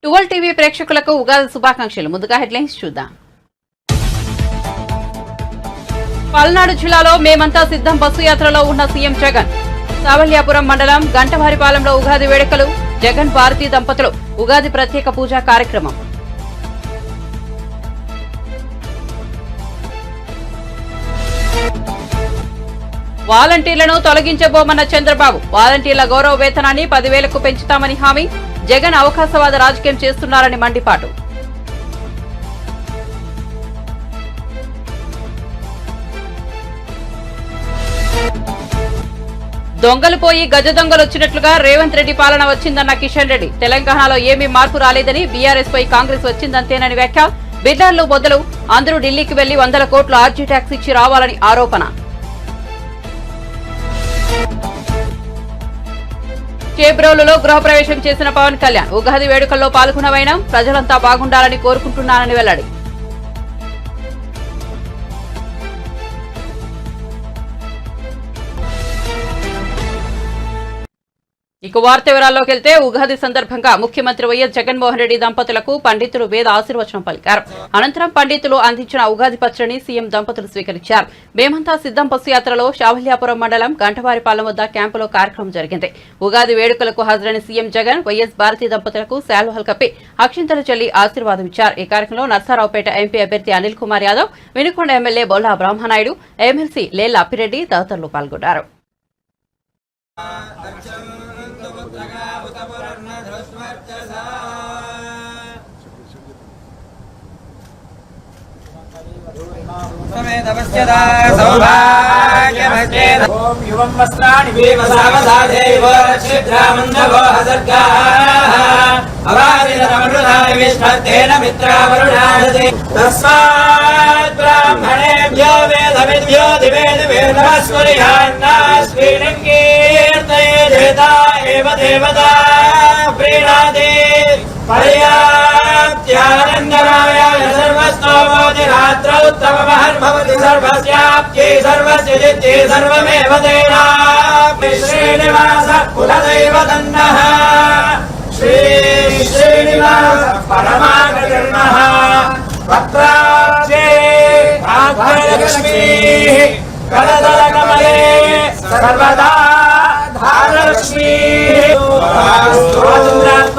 Twelve TV ప్రేక్షకులకు ఉగాది శుభాకాంక్షలు. ముందుగా హెడ్లైన్స్ చూద్దాం. పల్నాడు జిల్లాలో మేమంతా సిద్ధం బస్సు యాత్రలో ఉన్న సీఎం జగన్. సావల్యాపురం మండలం గంటవారిపాలెంలో ఉగాది వేడుకలు. జగన్ భారతీ దంపతులు ఉగాది ప్రత్యేక పూజా కార్యక్రమం. వాలంటీర్లను తొలగించబోమన్న చంద్రబాబు. వాలంటీర్ల గౌరవ వేతనాన్ని 10,000కు పెంచుతామని హామీ. జగన్ అవకాశవాద రాజకీయం చేస్తున్నారని మండిపాటు. దొంగలు పోయి గజ దొంగలొచ్చినట్లుగా రేవంత్ రెడ్డి పాలన వచ్చిందన్న కిషన్ రెడ్డి. తెలంగాణలో ఏమీ మార్పు రాలేదని, బీఆర్ఎస్ పై కాంగ్రెస్ వచ్చిందంతేనని వ్యాఖ్య. బిడ్డర్లు మొదలు అందరూ ఢిల్లీకి వెళ్లి 100 కోట్ల ఆర్జీ ట్యాక్స్ ఇచ్చి రావాలని ఆరోపణ. చేబ్రోలులో గృహప్రవేశం చేసిన పవన్ కళ్యాణ్. ఉగాది వేడుకల్లో పాల్గొన్న వైనం. ప్రజలంతా బాగుండాలని కోరుకుంటున్నానని వెల్లడి. ఇక వార్త వివరాల్లోకి వెళ్తే, ఉగాది సందర్భంగా ముఖ్యమంత్రి వైఎస్ జగన్మోహన్ రెడ్డి దంపతులకు పండితులు వేద ఆశీర్వచనం పలికారు. అనంతరం పండితులు అందించిన ఉగాది పచ్చడిని సీఎం దంపతులు స్వీకరించారు. మేమంతా సిద్ధం బస్సు యాత్రలో శావల్యాపురం మండలం గంటవారిపాలెం వద్ద క్యాంపులో కార్యక్రమం జరిగింది. ఉగాది వేడుకలకు హాజరైన సీఎం జగన్ వైఎస్ భారతీ దంపతులకు శాలువలు కప్పి అక్షింతలు చెల్లి ఆశీర్వాదం ఇచ్చారు. ఈ కార్యక్రమంలో నర్సారావుపేట ఎంపీ అభ్యర్థి అనిల్ కుమార్ యాదవ్, వినుకొండ ఎమ్మెల్యే బొల్లా బ్రహ్మనాయుడు, ఎమ్మెల్సీ లేళ్ల అప్పిరెడ్డి తదితరులు పాల్గొన్నారు. బ్రాహ్మణేభ్యో వేద విద్యో దివే దివే దేవతా ప్రీణాది పర్యాప్త్యానందనాయ సర్వస్తోమోతి రాత్రౌ ఉత్తమమహర్భవతి సర్వస్యాప్త్యై సర్వస్య జిత్యై సర్వమేవ తేనాపి శ్రీనివాస కులదైవతన్నః శ్రీ శ్రీనివాస పరమాగతిర్నః పత్రాబ్జే భాగ్యలక్ష్మీః కరదలకమలే సర్వదా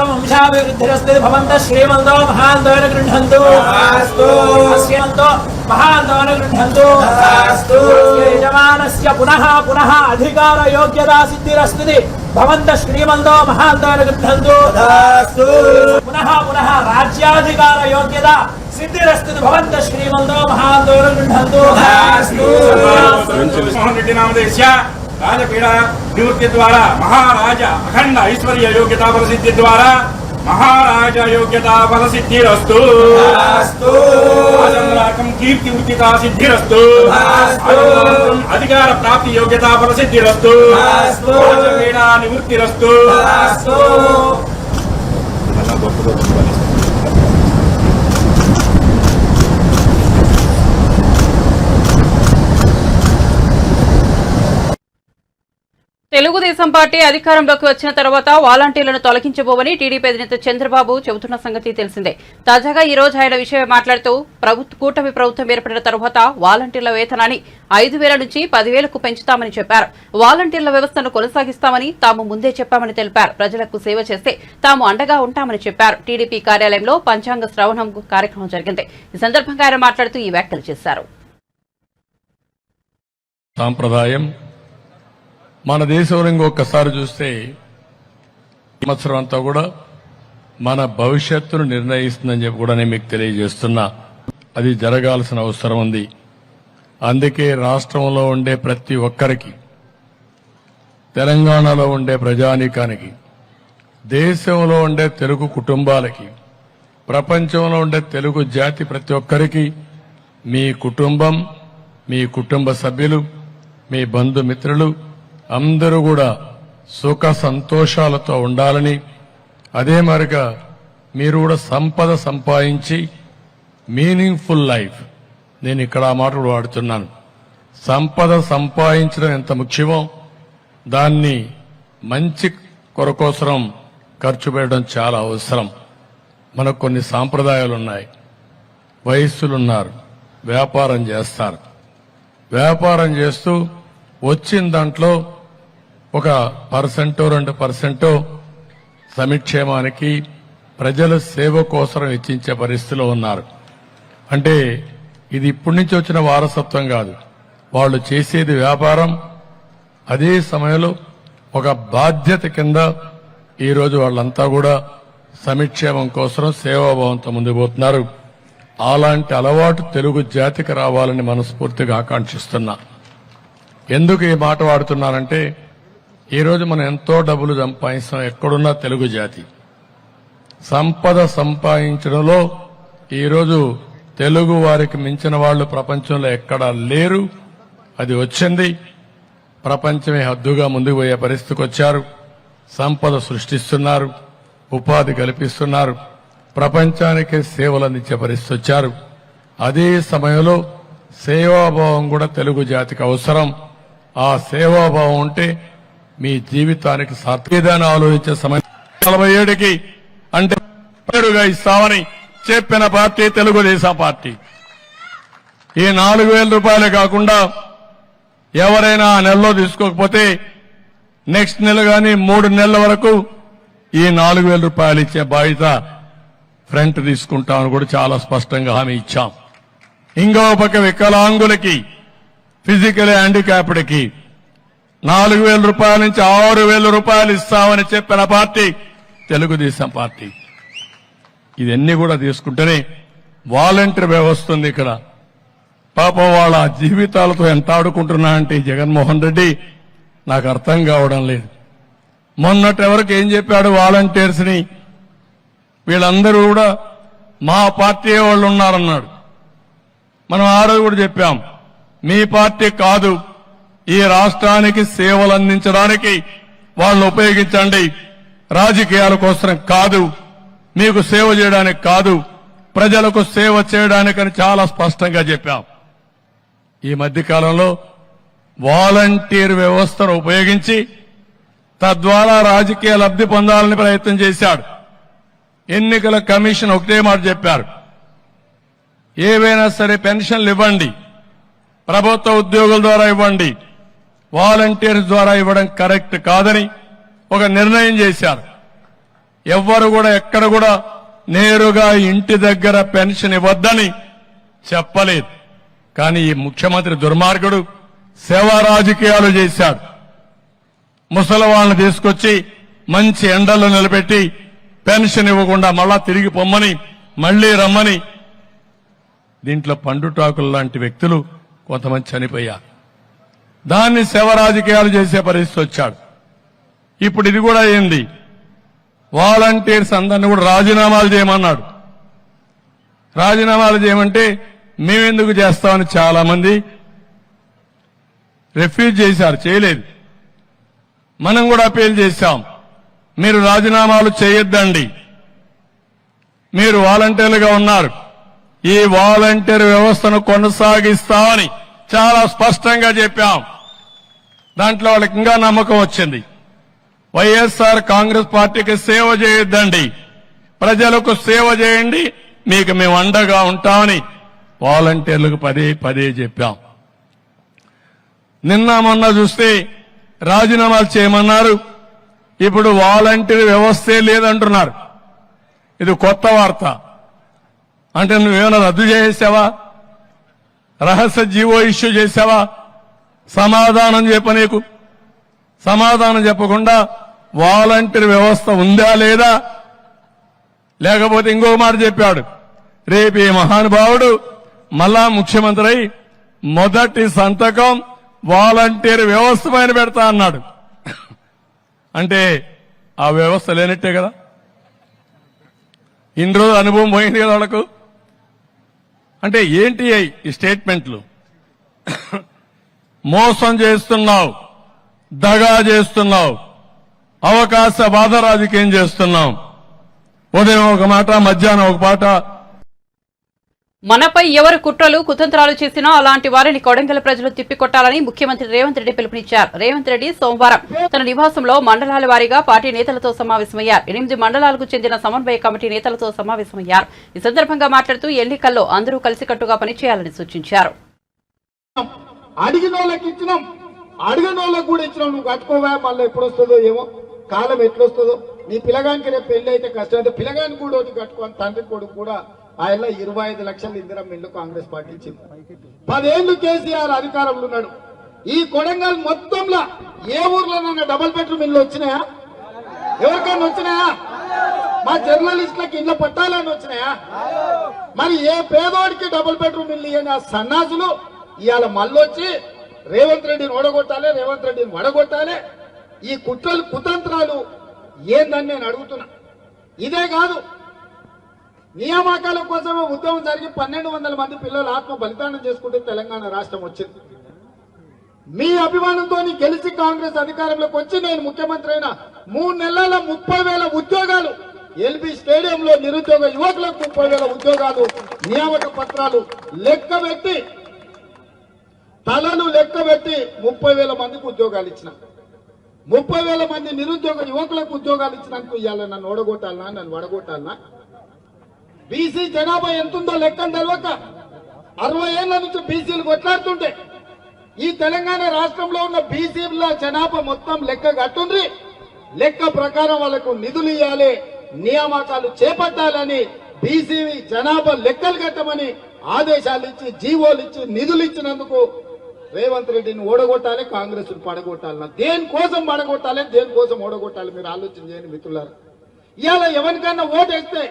వంశాభివృద్ధిరస్తు భవంతః శ్రీమంతో మహాంతోన గృహంతు శ్రీమంతో మహాంతోన గృహంతు యజమానస్య పునః పునః అధికార యోగ్యతా సిద్ధిరస్తు భవంతః శ్రీమంతో మహాంతోన గృహంతు పునః పునః రాజ్యాధికార యోగ్యత సిద్ధిరస్తు భవంతః శ్రీమంతో మహాంతోన గృహంతు రెడ్డి నామదేశ్య రాజపీడ నివృత్తి ద్వారా మహారాజ అఖండ ఐశ్వర్య యోగ్యతా ఫలసిద్ధి ద్వారా మహారాజ యోగ్యతా ఫలసిద్ధిరస్తు. కీర్తి ఉచిత సిద్ధిరస్తు. అధికార ప్రాప్తి యోగ్యతా ఫలసిద్ధిరస్తు. రాజపీడ నివృత్తిరస్తు. తెలుగుదేశం పార్టీ అధికారంలోకి వచ్చిన తర్వాత వాలంటీర్లను తొలగించబోమని టీడీపీ అధినేత చంద్రబాబు చెబుతున్న సంగతి తెలిసిందే. తాజాగా ఈ రోజు ఆయన విషయమే మాట్లాడుతూ కూటమి ప్రభుత్వం ఏర్పడిన తర్వాత వాలంటీర్ల వేతనాన్ని 5,000 నుంచి 10,000కు పెంచుతామని చెప్పారు. వాలంటీర్ల వ్యవస్థను కొనసాగిస్తామని తాము ముందే చెప్పామని తెలిపారు. ప్రజలకు సేవ చేస్తే తాము అండగా ఉంటామని చెప్పారు. టీడీపీ కార్యాలయంలో పంచాంగ శ్రవణం కార్యక్రమం జరిగింది. ఈ సందర్భంగా ఆయన మాట్లాడుతూ ఈ వ్యాఖ్యలు చేశారు. మన దేశంలో ఇంకొకసారి చూస్తే సంవత్సరం అంతా కూడా మన భవిష్యత్తును నిర్ణయిస్తుందని చెప్పి కూడా నేను మీకు తెలియజేస్తున్నా. అది జరగాల్సిన అవసరం ఉంది. అందుకే రాష్ట్రంలో ఉండే ప్రతి ఒక్కరికి, తెలంగాణలో ఉండే ప్రజానీకానికి, దేశంలో ఉండే తెలుగు కుటుంబాలకి, ప్రపంచంలో ఉండే తెలుగు జాతి ప్రతి ఒక్కరికి మీ కుటుంబం, మీ కుటుంబ సభ్యులు, మీ బంధుమిత్రులు అందరూ కూడా సుఖ సంతోషాలతో ఉండాలని, అదే మరిగా మీరు కూడా సంపద సంపాదించి మీనింగ్ఫుల్ లైఫ్, నేను ఇక్కడ ఆ మాటలు వాడుతున్నాను. సంపద సంపాదించడం ఎంత ముఖ్యమో దాన్ని మంచి కొరకోసరం ఖర్చు పెట్టడం చాలా అవసరం. మనకు కొన్ని సాంప్రదాయాలు ఉన్నాయి. వయస్సులున్నారు, వ్యాపారం చేస్తారు. వ్యాపారం చేస్తూ వచ్చిన దాంట్లో ఒక 1% 2% సమిక్షేమానికి ప్రజల సేవ కోసం వెచ్చించే పరిస్థితిలో ఉన్నారు. అంటే ఇది ఇప్పటి నుంచి వచ్చిన వారసత్వం కాదు. వాళ్ళు చేసేది వ్యాపారం. అదే సమయంలో ఒక బాధ్యత కింద ఈరోజు వాళ్ళంతా కూడా సమిక్షేమం కోసం సేవాభావంతో ముందుకు పోతున్నారు. అలాంటి అలవాటు తెలుగు జాతికి రావాలని మనస్ఫూర్తిగా ఆకాంక్షిస్తున్నా. ఎందుకు ఈ మాట వాడుతున్నానంటే ఈరోజు మనం ఎంతో డబ్బులు సంపాదిస్తాం. ఎక్కడున్నా తెలుగు జాతి సంపద సంపాదించడంలో ఈరోజు తెలుగు వారికి మించిన వాళ్ళు ప్రపంచంలో ఎక్కడా లేరు. అది వచ్చింది. ప్రపంచమే హద్దుగా ముందుకు పోయే పరిస్థితికి వచ్చారు. సంపద సృష్టిస్తున్నారు, ఉపాధి కల్పిస్తున్నారు, ప్రపంచానికి సేవలు అందించే పరిస్థితి వచ్చారు. అదే సమయంలో సేవాభావం కూడా తెలుగు జాతికి అవసరం. ఆ సేవాభావం ఉంటే మీ జీవితానికి సార్థకతను ఆలోచించే సమయం 47కి అంటే పేరుగా ఇస్తామని చెప్పిన పార్టీ తెలుగుదేశం పార్టీ. ఈ 4,000 రూపాయలే కాకుండా ఎవరైనా ఆ నెలలో తీసుకోకపోతే నెక్స్ట్ నెల గాని 3 నెలల వరకు ఈ 4,000 రూపాయలు ఇచ్చే బాధ్యత ఫ్రంట్ తీసుకుంటామని కూడా చాలా స్పష్టంగా హామీ ఇచ్చాం. ఇంకో పక్క వికలాంగులకి, ఫిజికల్ హ్యాండిక్యాప్డ్కి 4,000 రూపాయల నుంచి 6,000 రూపాయలు ఇస్తామని చెప్పిన పార్టీ తెలుగుదేశం పార్టీ. ఇవన్నీ కూడా తీసుకుంటేనే వాలంటీర్ వ్యవస్థ ఉంది ఇక్కడ. పాపం వాళ్ళ జీవితాలతో ఎంత ఆడుకుంటున్నా అంటే జగన్మోహన్ రెడ్డి నాకు అర్థం కావడం లేదు. మొన్నటి వరకు ఏం చెప్పాడు వాలంటీర్స్ ని, వీళ్ళందరూ కూడా మా పార్టీ వాళ్ళు ఉన్నారన్నాడు. మనం ఆ రోజు కూడా చెప్పాం, మీ పార్టీ కాదు, ఈ రాష్ట్రానికి సేవలు అందించడానికి వాళ్ళని ఉపయోగించండి, రాజకీయాల కోసం కాదు, మీకు సేవ చేయడానికి కాదు, ప్రజలకు సేవ చేయడానికని చాలా స్పష్టంగా చెప్పాం. ఈ మధ్యకాలంలో వాలంటీర్ వ్యవస్థను ఉపయోగించి తద్వారా రాజకీయ లబ్ధి పొందాలని ప్రయత్నం చేశాడు. ఎన్నికల కమిషన్ ఒకటే మాట చెప్పారు, ఏవైనా సరే పెన్షన్లు ఇవ్వండి, ప్రభుత్వ ఉద్యోగుల ద్వారా ఇవ్వండి, వాలంటీర్స్ ద్వారా ఇవ్వడం కరెక్ట్ కాదని ఒక నిర్ణయం చేశారు. ఎవ్వరు కూడా ఎక్కడ కూడా నేరుగా ఇంటి దగ్గర పెన్షన్ ఇవ్వద్దని చెప్పలేదు. కానీ ఈ ముఖ్యమంత్రి దుర్మార్గుడు సేవా రాజకీయాలు చేశాడు. ముసలి వాళ్ళని తీసుకొచ్చి మంచి ఎండల్లో నిలబెట్టి పెన్షన్ ఇవ్వకుండా మళ్ళా తిరిగి పొమ్మని, మళ్లీ రమ్మని, దీంట్లో పండుటాకులు లాంటి వ్యక్తులు కొంతమంది చనిపోయారు. దాన్ని సేవ రాజకీయాలు చేసే పరిస్థితి వచ్చాడు. ఇప్పుడు ఇది కూడా అయింది. వాలంటీర్స్ అందరినీ కూడా రాజీనామాలు చేయమన్నాడు. రాజీనామాలు చేయమంటే మేమెందుకు చేస్తామని చాలా మంది రిఫ్యూజ్ చేశారు, చేయలేదు. మనం కూడా అపీల్ చేశాం, మీరు రాజీనామాలు చేయొద్దండి, మీరు వాలంటీర్లుగా ఉన్నారు, ఈ వాలంటీర్ వ్యవస్థను కొనసాగిస్తామని చాలా స్పష్టంగా చెప్పాం. దాంట్లో వాళ్ళకి ఇంకా నమ్మకం వచ్చింది. వైఎస్ఆర్ కాంగ్రెస్ పార్టీకి సేవ చేయొద్దండి, ప్రజలకు సేవ చేయండి, మీకు మేము అండగా ఉంటామని వాలంటీర్లకు పదే పదే చెప్పాం. నిన్న మొన్న చూస్తే రాజీనామాలు చేయమన్నారు, ఇప్పుడు వాలంటీర్ వ్యవస్థే లేదంటున్నారు. ఇది కొత్త వార్త. అంటే నువ్వేమైనా రద్దు చేసావా, రహస్య జీవో ఇష్యూ చేసావా? సమాధానం చెప్పనీకు. సమాధానం చెప్పకుండా వాలంటీర్ వ్యవస్థ ఉందా లేదా? లేకపోతే ఇంకో మాట చెప్పాడు, రేపు ఈ మహానుభావుడు మళ్ళా ముఖ్యమంత్రి అయి మొదటి సంతకం వాలంటీర్ వ్యవస్థ పైన పెడతా అన్నాడు. అంటే ఆ వ్యవస్థ లేనట్టే కదా. ఇన్ని రోజులు అనుభవం పోయింది కదా వాళ్ళకు. అంటే ఏంటి ఈ స్టేట్మెంట్లు? మోసం చేస్తున్నావు, దగా చేస్తున్నావు, అవకాశవాద రాజకీయం చేస్తున్నాం. ఉదయం ఒక మాట, మధ్యాహ్నం ఒక మాట. మనపై ఎవరు కుట్రలు కుతంత్రాలు చేసినా అలాంటి వారిని కొడంగల్ ప్రజలు తిప్పికొట్టాలని ముఖ్యమంత్రి రేవంత్ రెడ్డి పిలుపునిచ్చారు. రేవంత్ రెడ్డి సోమవారం తన నివాసంలో మండలాల వారీగా పార్టీ నేతలతో సమావేశమయ్యారు. 8 మండలాలకు చెందిన సమన్వయ కమిటీ నేతలతో సమావేశమయ్యారు. ఈ సందర్భంగా మాట్లాడుతూ ఎన్నికల్లో అందరూ కలిసికట్టుగా పనిచేయాలని సూచించారు. అడిగినోళ్ళకి కూడా ఇచ్చినాం. నువ్వు కట్టుకోవా, మళ్ళీ ఎప్పుడు వస్తుందో ఏమో, కాలం ఎట్లొస్తుందో. నీ పిల్లగానికి రేపు పెళ్లి అయితే కష్టం అయితే పిల్లగానికి కూడా ఒకటి కట్టుకోని తండ్రి కొడుకు కూడా ఆయన 25 లక్షల ఇందిరమ్మ ఇల్లు కాంగ్రెస్ పార్టీ ఇచ్చింది. 10 ఏళ్లు కేసీఆర్ అధికారంలో ఉన్నాడు. ఈ కొడంగల్ మొత్తంలో ఏ ఊర్లోనైనా డబుల్ బెడ్రూమ్ ఇల్లు వచ్చినాయా? ఎవరికైనా వచ్చినాయా? మా జర్నలిస్టులకు ఇళ్ళ పట్టాలని వచ్చినాయా? మరి ఏ పేదోడికి డబుల్ బెడ్రూమ్ ఇల్లు ఇయ్యని ఆ సన్నాసులు ఇవాళ మళ్ళొచ్చి రేవంత్ రెడ్డిని ఓడగొట్టాలి, రేవంత్ రెడ్డిని వడగొట్టాలి. ఈ కుట్రలు కుతంత్రాలు ఏందని నేను అడుగుతున్నా. ఇదే కాదు, నియామకాల కోసమే ఉద్యమం జరిగి 1200 మంది పిల్లలు ఆత్మ బలిదానం చేసుకుంటే తెలంగాణ రాష్ట్రం వచ్చింది. మీ అభిమానంతో గెలిచి కాంగ్రెస్ అధికారంలోకి వచ్చి నేను ముఖ్యమంత్రి అయిన 3 నెలల 30,000 ఉద్యోగాలు, ఎల్బీ స్టేడియంలో నిరుద్యోగ యువకులకు 30,000 ఉద్యోగాలు, నియామక పత్రాలు లెక్కబెట్టి తలలు లెక్కబెట్టి 30,000 మందికి ఉద్యోగాలు ఇచ్చిన. 30,000 మంది నిరుద్యోగ యువకులకు ఉద్యోగాలు ఇచ్చినందుకు ఇవాళ నన్ను ఓడగొట్టాలనా, నన్ను వడగొట్టాలనా? బీసీ జనాభా ఎంతుందో లెక్కను తెలవక 60 ఏళ్ల నుంచి బీసీలు కొట్లాడుతుంటే ఈ తెలంగాణ రాష్ట్రంలో ఉన్న బీసీల జనాభా మొత్తం లెక్క కట్టుండ్రి. లెక్క ప్రకారం వాళ్ళకు నిధులు ఇవ్వాలి, నియామకాలు చేపట్టాలని, బీసీ జనాభా లెక్కలు కట్టమని ఆదేశాలు ఇచ్చి జీవోలు ఇచ్చి నిధులు ఇచ్చినందుకు రేవంత్ రెడ్డిని ఓడగొట్టాలి, కాంగ్రెస్ పడగొట్టాలన్నా. దేనికోసం పడగొట్టాలి, దేనికోసం ఓడగొట్టాలి? మీరు ఆలోచన చేయండి మిత్రులారా. ఇవాళ ఎవరికన్నా ఓటేస్తే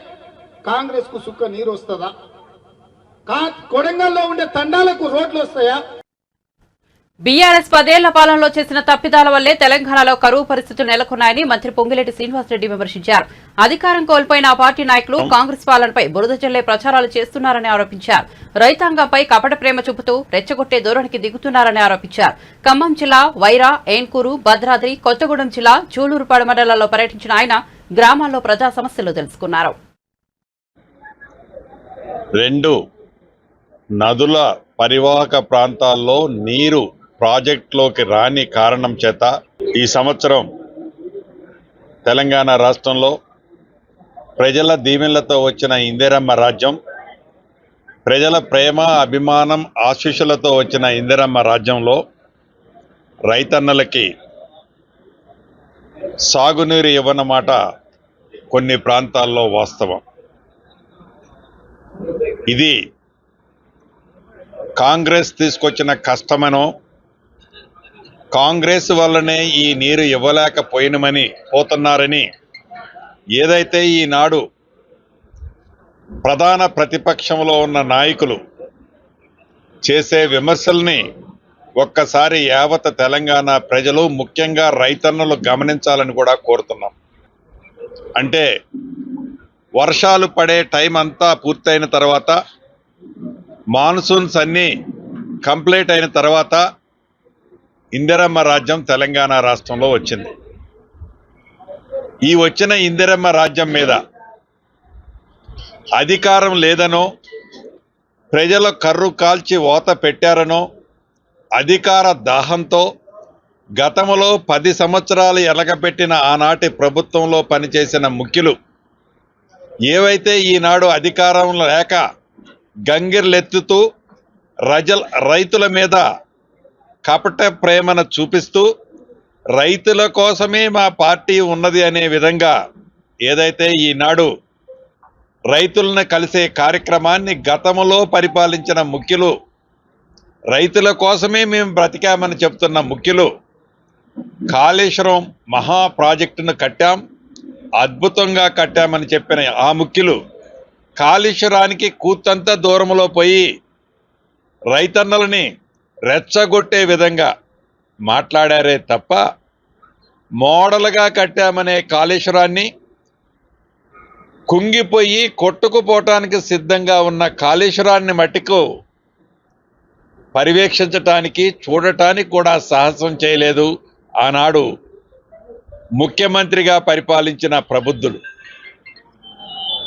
కాంగ్రెస్ కు సుక్క నీరు వస్తుందా? కొడంగల్లో ఉండే తండాలకు రోడ్లు వస్తాయా? బీఆర్ఎస్ 10 ఏళ్ల పాలనలో చేసిన తప్పిదాల వల్లే తెలంగాణలో కరువు పరిస్థితులు నెలకొన్నాయని మంత్రి పొంగిలేటి శ్రీనివాసరెడ్డి విమర్శించారు. అధికారం కోల్పోయిన ఆ పార్టీ నాయకులు కాంగ్రెస్ పాలనపై బురద జల్లే ప్రచారాలు చేస్తున్నారని ఆరోపించారు. రైతాంగంపై కపట ప్రేమ చూపుతూ రెచ్చగొట్టే ధోరణికి దిగుతున్నారని ఆరోపించారు. ఖమ్మం జిల్లా వైరా, ఏన్కూరు, భద్రాద్రి, కొత్తగూడెం జిల్లా జూలూరుపాడు మండలాల్లో పర్యటించిన ఆయన గ్రామాల్లో ప్రజా సమస్యలు తెలుసుకున్నారు. 2 నదుల పరివాహక ప్రాంతాల్లో నీరు ప్రాజెక్టులోకి రాని కారణం చేత ఈ సంవత్సరం తెలంగాణ రాష్ట్రంలో ప్రజల దీవెనలతో వచ్చిన ఇందిరమ్మ రాజ్యం, ప్రజల ప్రేమ అభిమానం ఆశీస్సులతో వచ్చిన ఇందిరమ్మ రాజ్యంలో రైతన్నలకి సాగునీరు ఇవ్వనమాట కొన్ని ప్రాంతాల్లో వాస్తవం. ఇది కాంగ్రెస్ తీసుకొచ్చిన కష్టమనో, కాంగ్రెస్ వల్లనే ఈ నీరు పోతున్నారని ఏదైతే ఈనాడు ప్రధాన ప్రతిపక్షంలో ఉన్న నాయకులు చేసే విమర్శల్ని ఒక్కసారి యావత్ తెలంగాణ ప్రజలు, ముఖ్యంగా రైతన్నలు గమనించాలని కూడా కోరుతున్నాం. అంటే వర్షాలు పడే టైం అంతా పూర్తయిన తర్వాత, మాన్సూన్స్ అన్నీ కంప్లీట్ అయిన తర్వాత ఇందిరమ్మ రాజ్యం తెలంగాణ రాష్ట్రంలో వచ్చింది. ఈ వచ్చిన ఇందిరమ్మ రాజ్యం మీద అధికారం లేదనో, ప్రజల కర్రు కాల్చి ఓత పెట్టారనో, అధికార దాహంతో గతంలో 10 సంవత్సరాలు ఎలగబెట్టిన ఆనాటి ప్రభుత్వంలో పనిచేసిన ముఖ్యులు ఏవైతే ఈనాడు అధికారం లేక గంగిర్లెత్తుతూ రైతుల మీద కపట ప్రేమను చూపిస్తూ రైతుల కోసమే మా పార్టీ ఉన్నది అనే విధంగా ఏదైతే ఈనాడు రైతులను కలిసే కార్యక్రమాన్ని గతంలో పరిపాలించిన ముఖ్యులు, రైతుల కోసమే మేము బ్రతికామని చెప్తున్న ముఖ్యులు, కాళేశ్వరం మహా ప్రాజెక్టును కట్టాం, అద్భుతంగా కట్టామని చెప్పిన ఆ ముఖ్యులు కాళేశ్వరానికి కూతంత దూరంలో పోయి రైతన్నలని రెచ్చగొట్టే విధంగా మాట్లాడారే తప్ప, మోడల్గా కట్టామనే కాళేశ్వరాన్ని, కుంగిపోయి కొట్టుకుపోవటానికి సిద్ధంగా ఉన్న కాళేశ్వరాన్ని మట్టుకు పర్యవేక్షించటానికి, చూడటానికి కూడా సాహసం చేయలేదు ఆనాడు ముఖ్యమంత్రిగా పరిపాలించిన ప్రబుద్ధులు.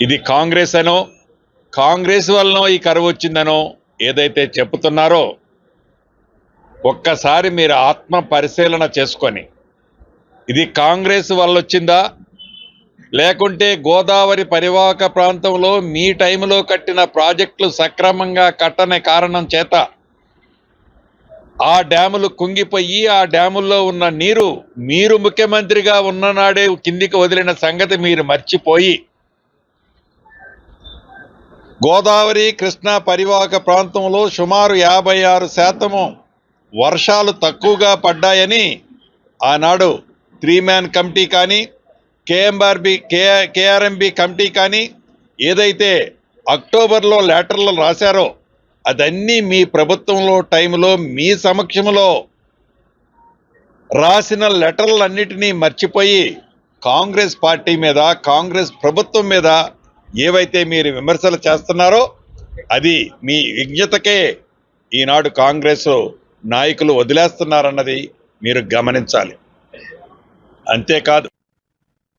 ఇది కాంగ్రెస్ అనో, కాంగ్రెస్ వలన ఈ కరువు వచ్చిందనో ఏదైతే చెప్తున్నారో ఒక్కసారి మీరు ఆత్మ పరిశీలన చేసుకొని ఇది కాంగ్రెస్ వల్ల వచ్చిందా లేకుంటే గోదావరి పరివాహక ప్రాంతంలో మీ టైంలో కట్టిన ప్రాజెక్టులు సక్రమంగా కట్టని కారణం చేత ఆ డ్యాములు కుంగిపోయి ఆ డ్యాముల్లో ఉన్న నీరు మీరు ముఖ్యమంత్రిగా ఉన్ననాడే కిందికి వదిలిన సంగతి మీరు మర్చిపోయి గోదావరి కృష్ణా పరివాహక ప్రాంతంలో సుమారు 56% వర్షాలు తక్కువగా పడ్డాయని ఆనాడు 3-man కమిటీ కానీ కేఆర్ఎంబి కమిటీ కానీ ఏదైతే అక్టోబర్లో లెటర్లు రాశారో అదన్నీ మీ ప్రభుత్వంలో టైంలో మీ సమక్షంలో రాసిన లెటర్లన్నిటినీ మర్చిపోయి కాంగ్రెస్ పార్టీ మీద కాంగ్రెస్ ప్రభుత్వం మీద ఏవైతే మీరు విమర్శలు చేస్తున్నారో అది మీ విజ్ఞతకే ఈనాడు కాంగ్రెస్ నాయకులు వదిలేస్తున్నారన్నది మీరు గమనించాలి. అంతేకాదు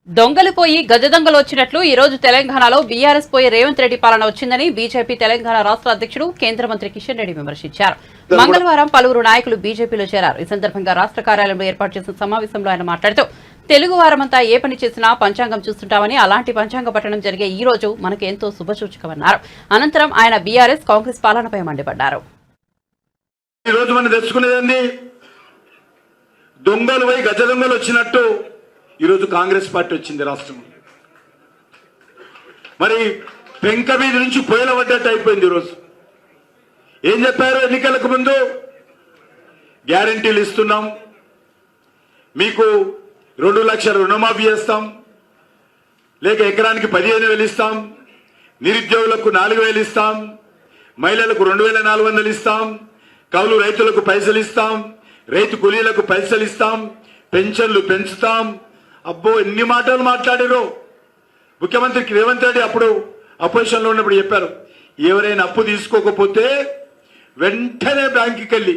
దొంగలు పోయి గజ దొంగలు వచ్చినట్లు ఈ రోజు తెలంగాణలో బీఆర్ఎస్ పోయి రేవంత్ రెడ్డి పాలన వచ్చిందని బీజేపీ తెలంగాణ రాష్ట్ర అధ్యక్షుడు కేంద్ర మంత్రి కిషన్ రెడ్డి విమర్శించారు. మంగళవారం పలువురు నాయకులు బీజేపీలో చేరారు. ఈ సందర్భంగా రాష్ట్ర కార్యాలయంలో ఏర్పాటు చేసిన సమావేశంలో ఆయన మాట్లాడుతూ తెలుగు వారమంతా ఏ పని చేసినా పంచాంగం చూస్తుంటామని అలాంటి పంచాంగ పఠనం జరిగే ఈ రోజు మనకు ఎంతో శుభసూచకమన్నారు. అనంతరం ఆయన బీఆర్ఎస్ కాంగ్రెస్ పాలనపై మండిపడ్డారు. ఈ రోజు మనం తెచ్చుకునేదండి దొంగలు పోయి గజ దొంగలు వచ్చినట్టు ఈరోజు కాంగ్రెస్ పార్టీ వచ్చింది రాష్ట్రం. మరి పెంక మీద నుంచి పొయ్యిల పడ్డట్టు అయిపోయింది. ఈరోజు ఏం చెప్పారు? ఎన్నికలకు ముందు గ్యారంటీలు ఇస్తున్నాం, మీకు 2 లక్షల రుణమాఫీ చేస్తాం, లేక ఎకరానికి 15,000 ఇస్తాం, నిరుద్యోగులకు 4,000 ఇస్తాం, మహిళలకు 2,400 ఇస్తాం, కౌలు రైతులకు పైసలు ఇస్తాం, రైతు కూలీలకు పైసలు ఇస్తాం, పెన్షన్లు పెంచుతాం. అబ్బో ఎన్ని మాటలు మాట్లాడారో. ముఖ్యమంత్రి రేవంత్ రెడ్డి అప్పుడు అపోజిషన్ లో ఉన్నప్పుడు చెప్పారు, ఎవరైనా అప్పు తీసుకోకపోతే వెంటనే బ్యాంకుకి వెళ్ళి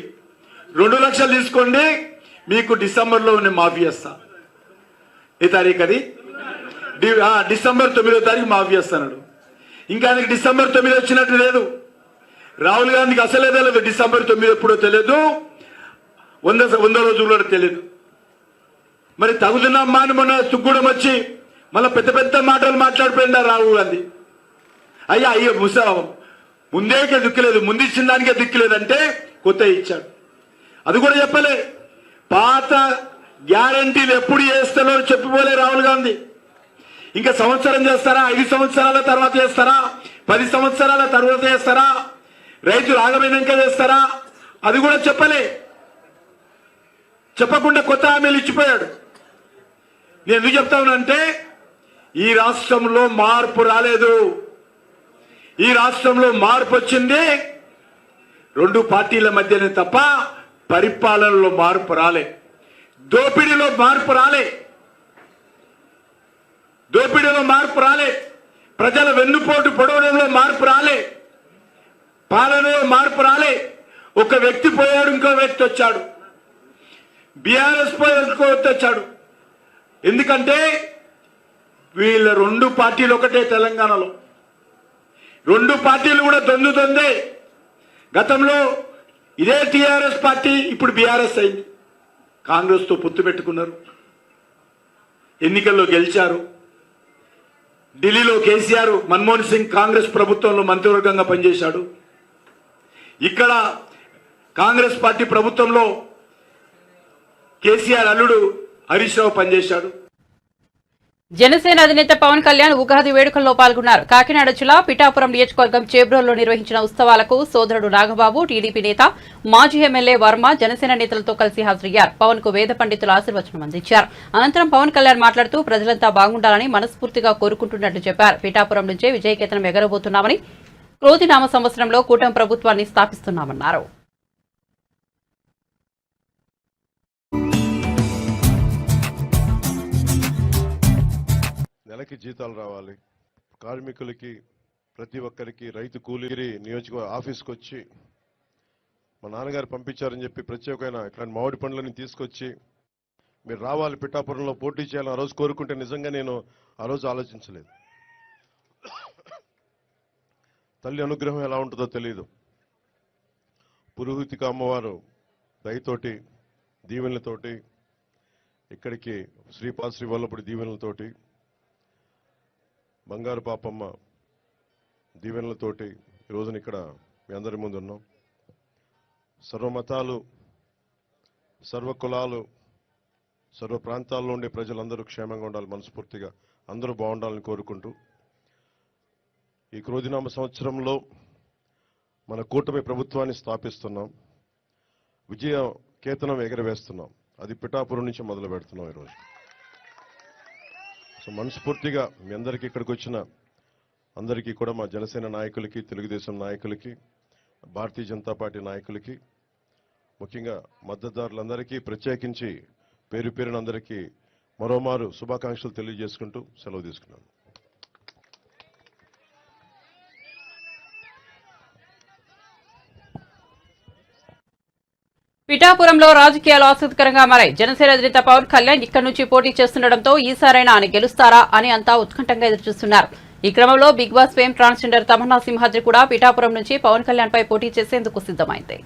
2 లక్షలు తీసుకోండి, మీకు డిసెంబర్లో మాఫీ చేస్తా. ఏ తారీఖు అది? డిసెంబర్ 9వ తారీఖు మాఫీ చేస్తాడు. ఇంకా ఆయనకి డిసెంబర్ 9 వచ్చినట్టు లేదు. రాహుల్ గాంధీకి అసలే తెలియదు డిసెంబర్ 9 ఎప్పుడో తెలియదు, 100 రోజులు కూడా తెలియదు. మరి తగుదనమ్మా అని మొన్న తుగ్గూడెం వచ్చి మళ్ళీ పెద్ద పెద్ద మాటలు మాట్లాడిపోయిందా రాహుల్ గాంధీ. అయ్యో ముందేకే దిక్కులేదు, ముందు ఇచ్చిన దానికే దిక్కులేదంటే కొత్త ఇచ్చాడు. అది కూడా చెప్పలే. పాత గ్యారంటీలు ఎప్పుడు చేస్తారో చెప్పిపోలే రాహుల్ గాంధీ. ఇంకా సంవత్సరం చేస్తారా, 5 సంవత్సరాల తర్వాత చేస్తారా, 10 సంవత్సరాల తర్వాత చేస్తారా, రైతులు ఆగమైనాక చేస్తారా, అది కూడా చెప్పలే. చెప్పకుండా కొత్త హామీలు ఇచ్చిపోయాడు. నేను ఎందుకు చెప్తా ఉన్నానంటే ఈ రాష్ట్రంలో మార్పు రాలేదు. ఈ రాష్ట్రంలో మార్పు వచ్చింది 2 పార్టీల మధ్యనే తప్ప పరిపాలనలో మార్పు రాలే. దోపిడీలో మార్పు రాలే. దోపిడీలో మార్పు రాలే. ప్రజల వెన్నుపోటు పొడవడంలో మార్పు రాలే. పాలనలో మార్పు రాలే. ఒక వ్యక్తి పోయాడు, ఇంకో వ్యక్తి వచ్చాడు. బీఆర్ఎస్ పోయాడు, ఇంకో వ్యక్తి వచ్చాడు. ఎందుకంటే వీళ్ళ 2 పార్టీలు ఒకటే తెలంగాణలో. 2 పార్టీలు కూడా దొందే. గతంలో ఇదే టీఆర్ఎస్ పార్టీ ఇప్పుడు బీఆర్ఎస్ అయింది. కాంగ్రెస్ తో పొత్తు పెట్టుకున్నారు, ఎన్నికల్లో గెలిచారు. ఢిల్లీలో కేసీఆర్, మన్మోహన్ సింగ్ కాంగ్రెస్ ప్రభుత్వంలో మంత్రివర్గంగా పనిచేశాడు. ఇక్కడ కాంగ్రెస్ పార్టీ ప్రభుత్వంలో కేసీఆర్ అల్లుడు హరీష్ రావు పనిచేశాడు. జనసేన అధినేత పవన్ కళ్యాణ్ ఉగాది వేడుకల్లో పాల్గొన్నారు. కాకినాడ జిల్లా పిఠాపురం నియోజకవర్గం చేబ్రోల్లో నిర్వహించిన ఉత్సవాలకు సోదరుడు నాగబాబు, టీడీపీ నేత మాజీ ఎమ్మెల్యే వర్మ జనసేన నేతలతో కలిసి హాజరయ్యారు. పవన్ కు వేద పండితులు ఆశీర్వచనం అందించారు. అనంతరం పవన్ కళ్యాణ్ మాట్లాడుతూ ప్రజలంతా బాగుండాలని మనస్ఫూర్తిగా కోరుకుంటున్నట్లు చెప్పారు. పిఠాపురం నుంచే విజయకేతనం ఎగరబోతున్నామని, క్రోధినామ సంవత్సరంలో కూటమి ప్రభుత్వాన్ని స్థాపిస్తున్నామన్నారు. నెలకి జీతాలు రావాలి, కార్మికులకి ప్రతి ఒక్కరికి, రైతు కూలీరి నియోజకవర్గ ఆఫీస్కి వచ్చి మా నాన్నగారు పంపించారని చెప్పి ప్రత్యేకమైన ఇట్లాంటి మామిడి పండ్లని తీసుకొచ్చి మీరు రావాలి, పిఠాపురంలో పోటీ చేయాలని ఆ రోజు కోరుకుంటే నిజంగా నేను ఆ రోజు ఆలోచించలేదు. తల్లి అనుగ్రహం ఎలా ఉంటుందో తెలియదు. పురోహితిక అమ్మవారు దయతోటి దీవెనలతోటి ఇక్కడికి శ్రీపాద శ్రీవల్లభుడి దీవెనలతోటి బంగారు పాపమ్మ దీవెనలతోటి ఈ రోజున ఇక్కడ మీ అందరి ముందు ఉన్నాం. సర్వమతాలు, సర్వ కులాలు, సర్వ ప్రాంతాల్లో ఉండే ప్రజలందరూ క్షేమంగా ఉండాలి, మనస్ఫూర్తిగా అందరూ బాగుండాలని కోరుకుంటూ ఈ క్రోధినామ సంవత్సరంలో మన కూటమి ప్రభుత్వాన్ని స్థాపిస్తున్నాం. విజయ కేతనం ఎగరవేస్తున్నాం. అది పిఠాపురం నుంచి మొదలు పెడుతున్నాం ఈరోజు. సో మనస్ఫూర్తిగా మీ అందరికీ ఇక్కడికి వచ్చిన అందరికీ కూడా, మా జనసేన నాయకులకి, తెలుగుదేశం నాయకులకి, భారతీయ జనతా పార్టీ నాయకులకి, ముఖ్యంగా మద్దతుదారులందరికీ ప్రత్యేకించి పేరు పేరున అందరికీ మరోమారు శుభాకాంక్షలు తెలియజేసుకుంటూ సెలవు తీసుకున్నాను. పిఠాపురంలో రాజకీయాలు ఆసక్తికరంగా మారాయి. జనసేన అధినేత పవన్ కళ్యాణ్ ఇక్కడి నుంచి పోటీ చేస్తుండటంతో ఈసారైనా ఆయన గెలుస్తారా అని అంతా ఉత్కంఠంగా ఎదురుచూస్తున్నారు. ఈ క్రమంలో Bigg Boss fame transgender Tamanna Simhadri కూడా పిఠాపురం నుంచి పవన్ కళ్యాణ్ పై పోటీ చేసేందుకు సిద్ధమైంది.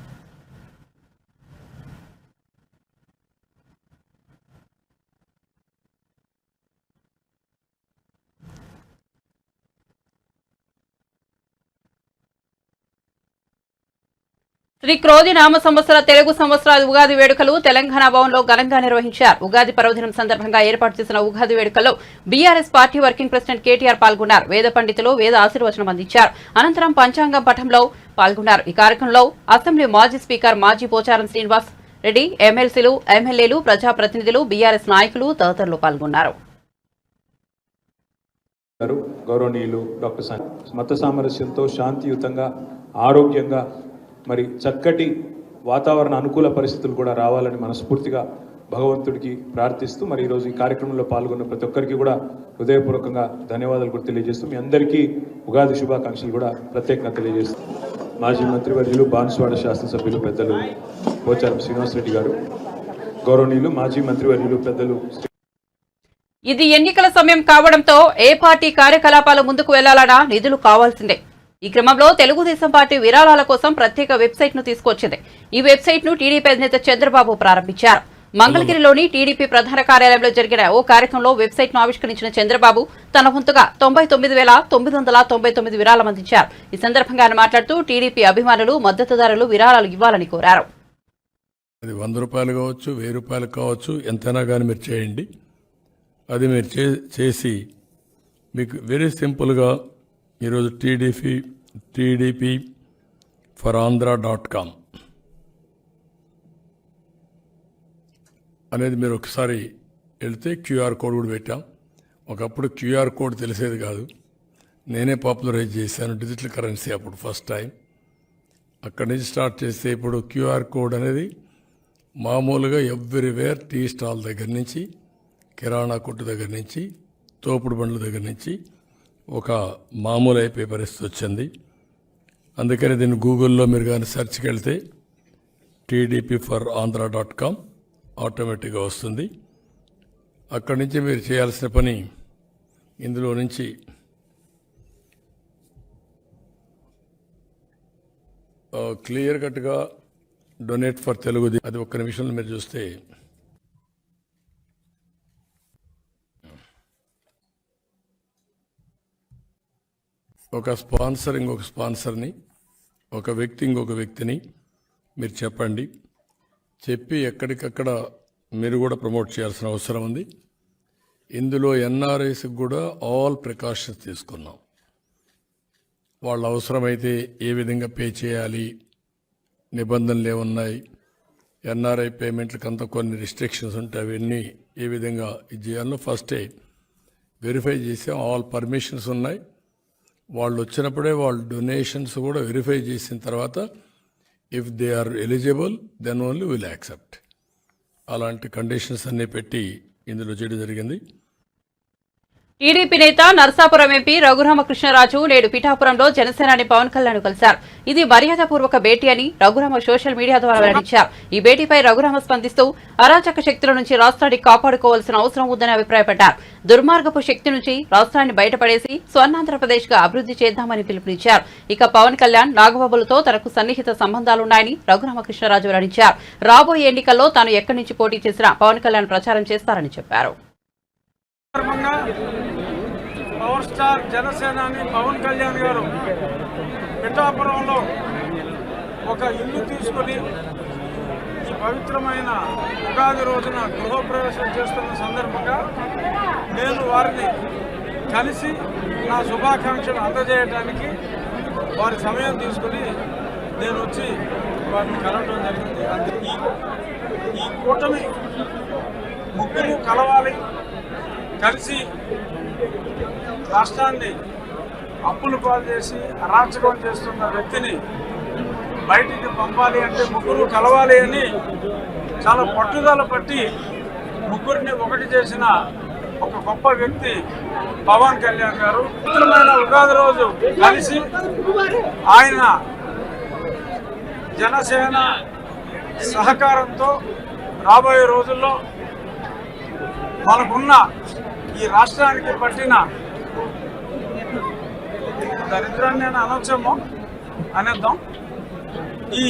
శ్రీ క్రోధి నామ సంవత్సర తెలుగు సంవత్సరాది ఉగాది వేడుకలు తెలంగాణ భవన్లో ఘనంగా నిర్వహించారు. ఉగాది పర్వదినం సందర్భంగా ఏర్పాటు చేసిన ఉగాది వేడుకల్లో BRS party working president KTR పాల్గొన్నారు. వేద పండితులు వేద ఆశీర్వచనం అందించారు. అనంతరం పంచాంగం పఠంలో పాల్గొన్నారు. ఈ కార్యక్రమంలో అసెంబ్లీ మాజీ స్పీకర్ మాజీ పోచారం శ్రీనివాస్ రెడ్డి, ఎమ్మెల్సీలు, ఎమ్మెల్యేలు, ప్రజాప్రతినిధులు, బీఆర్ఎస్ నాయకులు తదితరులు పాల్గొన్నారు. గౌరవనీయులు డాక్టర్ మత సామరస్యంతో శాంతియుతంగా ఆరోగ్యంగా మరి చక్కటి వాతావరణ అనుకూల పరిస్థితులు కూడా రావాలని మనస్ఫూర్తిగా భగవంతుడికి ప్రార్థిస్తూ మరి ఈరోజు ఈ కార్యక్రమంలో పాల్గొన్న ప్రతి ఒక్కరికి కూడా హృదయపూర్వకంగా ధన్యవాదాలు కూడా తెలియజేస్తూ మీ అందరికీ ఉగాది శుభాకాంక్షలు కూడా ప్రత్యేకంగా తెలియజేస్తూ మాజీ మంత్రివర్యులు బాన్సువాడ శాసనసభ్యులు పెద్దలు పోచారం శ్రీనివాసరెడ్డి గారు, గౌరవనీయులు మాజీ మంత్రివర్యులు పెద్దలు. ఇది ఎన్నికల సమయం కావడంతో ఏ పార్టీ కార్యకలాపాలు ముందుకు వెళ్లాలన్నా నిధులు కావాల్సిందే. ఈ క్రమంలో తెలుగుదేశం పార్టీ విరాళాల కోసం ప్రత్యేక వెబ్సైట్ ను తీసుకొచ్చింది. ఈ వెబ్సైట్ ను టీడీపీ అధినేత చంద్రబాబు ప్రారంభించారు. మంగళగిరిలోని టీడీపీ ప్రధాన కార్యాలయంలో జరిగిన ఓ కార్యక్రమంలో వెబ్సైట్ ను ఆవిష్కరించిన చంద్రబాబు తన వంతుగా 99,999 విరాళం అందించారు. ఈ సందర్భంగా ఆయన మాట్లాడుతూ టీడీపీ అభిమానులు, మద్దతుదారులు విరాళాలు ఇవ్వాలని కోరారు. అది 100 రూపాయలు కావచ్చు, 1000 రూపాయలు కావచ్చు, ఎంతైనా కానీ మీరు చేయండి. అది మీరు చేసి మీకు వెరీ సింపుల్గా ఈరోజు టీడీపీ ఫర్ ఆంధ్ర.com అనేది మీరు ఒకసారి వెళ్తే క్యూఆర్ కోడ్ కూడా పెట్టాం. ఒకప్పుడు క్యూఆర్ కోడ్ తెలిసేది కాదు, నేనే పాపులరైజ్ చేశాను డిజిటల్ కరెన్సీ అప్పుడు ఫస్ట్ టైం. అక్కడి నుంచి స్టార్ట్ చేస్తే ఇప్పుడు క్యూఆర్ కోడ్ అనేది మామూలుగా ఎవ్రీవేర్, టీ స్టాల్ దగ్గర నుంచి, కిరాణా కొట్టు దగ్గర నుంచి, తోపుడు బండ్ల దగ్గర నుంచి ఒక మామూలు అయిపోయే పరిస్థితి వచ్చింది. అందుకని దీన్ని గూగుల్లో మీరు కానీ సెర్చ్కి వెళ్తే టీడీపీ ఫర్ ఆంధ్ర.com ఆటోమేటిక్గా వస్తుంది. అక్కడి నుంచి మీరు చేయాల్సిన పని ఇందులో నుంచి క్లియర్ కట్గా డొనేట్ ఫర్ తెలుగు, అది ఒక్క నిమిషంలో మీరు చూస్తే ఒక స్పాన్సర్ ఇంకొక స్పాన్సర్ని, ఒక వ్యక్తి ఇంకొక వ్యక్తిని మీరు చెప్పండి. చెప్పి ఎక్కడికక్కడ మీరు కూడా ప్రమోట్ చేయాల్సిన అవసరం ఉంది. ఇందులో ఎన్ఆర్ఐస్కి కూడా ఆల్ ప్రికాషన్స్ తీసుకున్నాం. వాళ్ళ అవసరమైతే ఏ విధంగా పే చేయాలి, నిబంధనలు ఏమున్నాయి, ఎన్ఆర్ఐ పేమెంట్లకు అంతా కొన్ని రిస్ట్రిక్షన్స్ ఉంటాయి, అవన్నీ ఏ విధంగా ఇది చేయాలో ఫస్టే వెరిఫై చేసాం. ఆల్ పర్మిషన్స్ ఉన్నాయి. వాళ్ళు వచ్చినప్పుడే వాళ్ళ డొనేషన్స్ కూడా వెరిఫై చేసిన తర్వాత if they are eligible then only will accept. అలాంటి కండిషన్స్ అన్నీ పెట్టి ఇందులో చేయడం జరిగింది. టీడీపీ నేత నర్సాపురం ఎంపీ రఘురామకృష్ణరాజు నేడు పిఠాపురంలో జనసేనాని పవన్ కళ్యాణ్ కలిశారు. ఇది మర్యాదపూర్వక భేటీ అని రఘురామ సోషల్ మీడియా ద్వారా వెల్లడించారు. ఈ భేటీపై రఘురామ స్పందిస్తూ అరాచక శక్తుల నుంచి రాష్ట్రాన్ని కాపాడుకోవాల్సిన అవసరం ఉందని అభిప్రాయపడ్డారు. దుర్మార్గపు శక్తి నుంచి రాష్ట్రాన్ని బయటపడేసి స్వర్ణాంధ్రప్రదేశ్ గా అభివృద్ధి చేద్దామని పిలుపునిచ్చారు. ఇక పవన్ కళ్యాణ్ నాగబాబులతో తనకు సన్నిహిత సంబంధాలున్నాయని రఘురామకృష్ణరాజు వెల్లడించారు. రాబోయే ఎన్నికల్లో తాను ఎక్కడి నుంచి పోటీ చేసినా పవన్ కళ్యాణ్ ప్రచారం చేస్తారని చెప్పారు. పవర్ స్టార్ జనసేనాని పవన్ కళ్యాణ్ గారు పిఠాపురంలో ఒక ఇల్లు తీసుకుని ఈ పవిత్రమైన ఉగాది రోజున గృహప్రవేశం చేస్తున్న సందర్భంగా నేను వారిని కలిసి నా శుభాకాంక్షలు అందజేయడానికి వారి సమయం తీసుకుని నేను వచ్చి వారిని కలవడం జరిగింది. ఈ కూటమి ముగ్గురు కలవాలి, కలిసి రాష్ట్రాన్ని అప్పులు పాలు చేసి అరాచకం చేస్తున్న వ్యక్తిని బయటికి పంపాలి అంటే ముగ్గురు కలవాలి అని చాలా పట్టుదల పట్టి ముగ్గురిని ఒకటి చేసిన ఒక గొప్ప వ్యక్తి పవన్ కళ్యాణ్ గారు. పవిత్రమైన ఉగాది రోజు కలిసి ఆయన జనసేన సహకారంతో రాబోయే రోజుల్లో మనకున్న ఈ రాష్ట్రానికి పట్టిన దరిద్రాన్ని అని అనొచ్చేమో అనేద్దాం, ఈ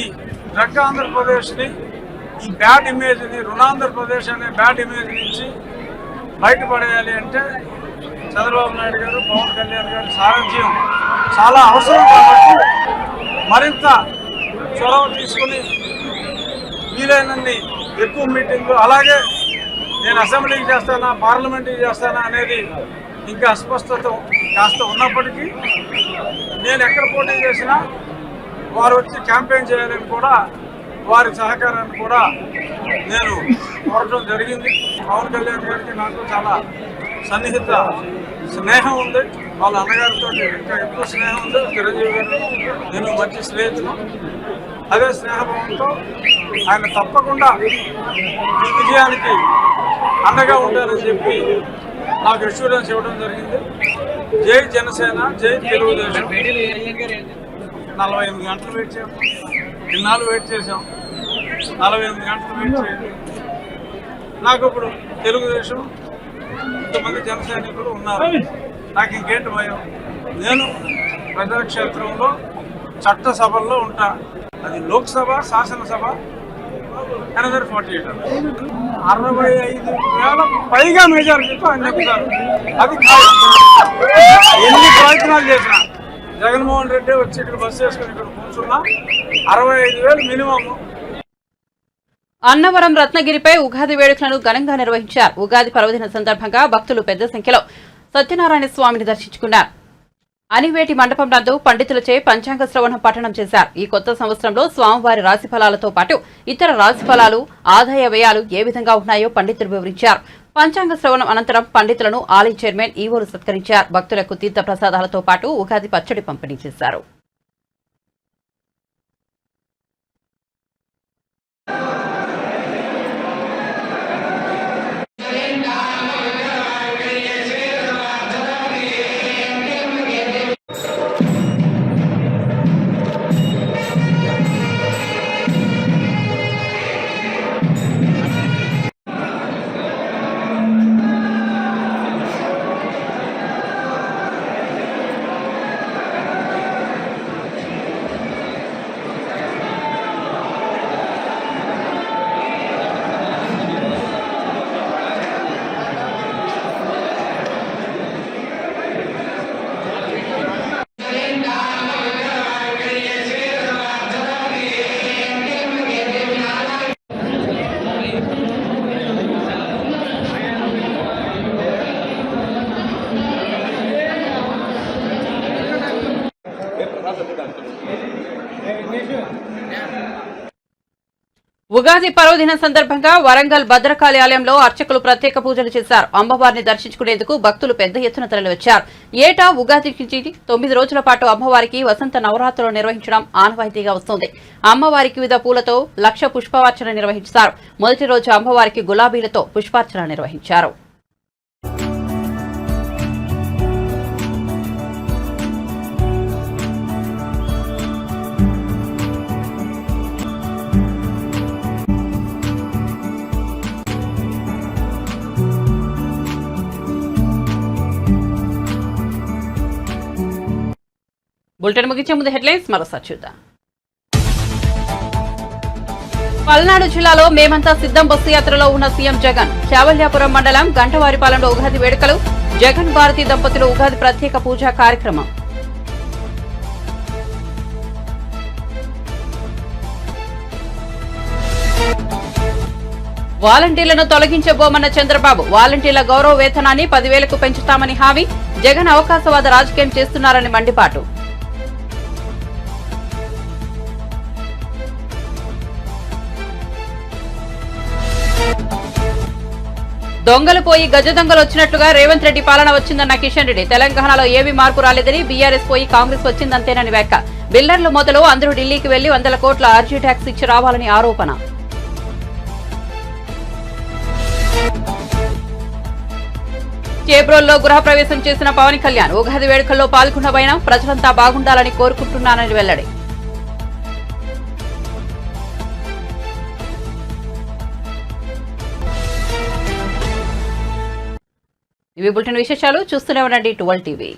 డ్రగ్ ఆంధ్రప్రదేశ్ని, ఈ బ్యాడ్ ఇమేజ్ని, రుణాంధ్రప్రదేశ్ అనే బ్యాడ్ ఇమేజ్ నుంచి బయటపడేయాలి అంటే చంద్రబాబు నాయుడు గారు, పవన్ కళ్యాణ్ గారి సారథ్యం చాలా అవసరం. కాబట్టి మరింత చొరవ తీసుకుని వీలైనన్ని ఎక్కువ మీటింగ్లు, అలాగే నేను అసెంబ్లీకి చేస్తానా పార్లమెంట్కి చేస్తానా అనేది ఇంకా అస్పష్టత కాస్త ఉన్నప్పటికీ నేను ఎక్కడ పోటీ చేసినా వారు వచ్చి క్యాంపెయిన్ చేయాలని కూడా వారి సహకారాన్ని కూడా నేను కోరడం జరిగింది. పవన్ కళ్యాణ్ గారికి నాకు చాలా సన్నిహిత స్నేహం ఉంది. వాళ్ళ అన్నగారితో ఇంకా ఎక్కువ స్నేహం ఉంది. చిరంజీవి గారు నేను మంచి స్నేహితులు. అదే స్నేహభావంతో ఆయన తప్పకుండా ఈ విజయానికి అండగా ఉంటారని చెప్పి నాకు అష్యూరెన్స్ ఇవ్వడం జరిగింది. జై జనసేన, జై తెలుగుదేశం. 48 గంటలు వెయిట్ చేసాం, ఇన్నాళ్ళు వెయిట్ చేసాం. 48 గంటలు వెయిట్ చేయండి. నాకు ఇప్పుడు తెలుగుదేశం ఇంతమంది జన సైనికులు ఉన్నారు. నాకు ఇంకేంటి భయం? నేను ప్రజాక్షేత్రంలో చట్టసభల్లో ఉంటా. అది లోక్సభ, శాసనసభ. అనదర్ 48 65,000 పైగా మెజారిటీతో ఆయన ఎక్కుతారు. అది ఎన్ని ప్రయత్నాలు చేసినా జగన్మోహన్ రెడ్డి వచ్చి ఇక్కడ బస్సు వేసుకుని ఇక్కడ కూర్చున్నా 65,000 మినిమం. అన్నవరం రత్నగిరిపై ఉగాది వేడుకలను ఘనంగా నిర్వహించారు. ఉగాది పర్వదిన సందర్భంగా భక్తులు పెద్ద సంఖ్యలో సత్యనారాయణ స్వామిని దర్శించుకున్నారు. అనివేటి మండపం నందు పండితులచే పంచాంగ శ్రవణం పఠనం చేశారు. ఈ కొత్త సంవత్సరంలో స్వామివారి రాశి ఫలాలతో పాటు ఇతర రాశి ఫలాలు, ఆదాయ వ్యయాలు ఏ విధంగా ఉన్నాయో పండితులు వివరించారు. పంచాంగ శ్రవణం అనంతరం పండితులను ఆలయ చైర్మన్ ఈవోలు సత్కరించారు. భక్తులకు తీర్థ ప్రసాదాలతో పాటు ఉగాది పచ్చడి పంపిణీ చేశారు. ఉగాది పర్వదిన సందర్భంగా వరంగల్ భద్రకాళి ఆలయంలో అర్చకులు ప్రత్యేక పూజలు చేశారు. అమ్మవారిని దర్శించుకునేందుకు భక్తులు పెద్ద ఎత్తున తరలివచ్చారు. ఏటా ఉగాది నుంచి 9 రోజుల పాటు అమ్మవారికి వసంత నవరాత్రులు నిర్వహించడం ఆనవాయితీగా వస్తోంది. అమ్మవారికి వివిధ పూలతో లక్ష పుష్పార్చన నిర్వహించారు. మొదటి రోజు అమ్మవారికి గులాబీలతో పుష్పార్చన నిర్వహించారు. బులెటిన్ ముగించే ముందు హెడ్లైన్స్ మరోసారి చూద్దాం. పల్నాడు జిల్లాలో మేమంతా సిద్ధం బస్సు యాత్రలో ఉన్న సీఎం జగన్. చావల్యాపురం మండలం గంటవారిపాలెంలో ఉగాది వేడుకలు. జగన్ భారతి దంపతులు ఉగాది ప్రత్యేక పూజా కార్యక్రమం. వాలంటీర్లను తొలగించబోమన్న చంద్రబాబు. వాలంటీర్ల గౌరవ వేతనాన్ని 10,000కు పెంచుతామని హామీ. జగన్ అవకాశవాద రాజకీయం చేస్తున్నారని మండిపాటు. దొంగలు పోయి గజ దొంగలు వచ్చినట్లుగా రేవంత్ రెడ్డి పాలన వచ్చిందన్న కిషన్ రెడ్డి. తెలంగాణలో ఏమీ మార్పు రాలేదని, బీఆర్ఎస్ పోయి కాంగ్రెస్ వచ్చిందంతేనని వ్యాఖ్య. బిల్డర్లు మొదలు అందరూ ఢిల్లీకి వెళ్లి 100 కోట్ల ఆర్జీ ట్యాక్స్ ఇచ్చి రావాలని ఆరోపణ. చేబ్రోల్లో గృహప్రవేశం చేసిన పవన్ కళ్యాణ్. ఉగాది వేడుకల్లో పాల్గొన్న వైనం ప్రజలంతా బాగుండాలని కోరుకుంటున్నానని వెల్లడి. ఇవి బులెటిన్ విశేషాలు. చూస్తూనే ఉండండి 12 టీవీ.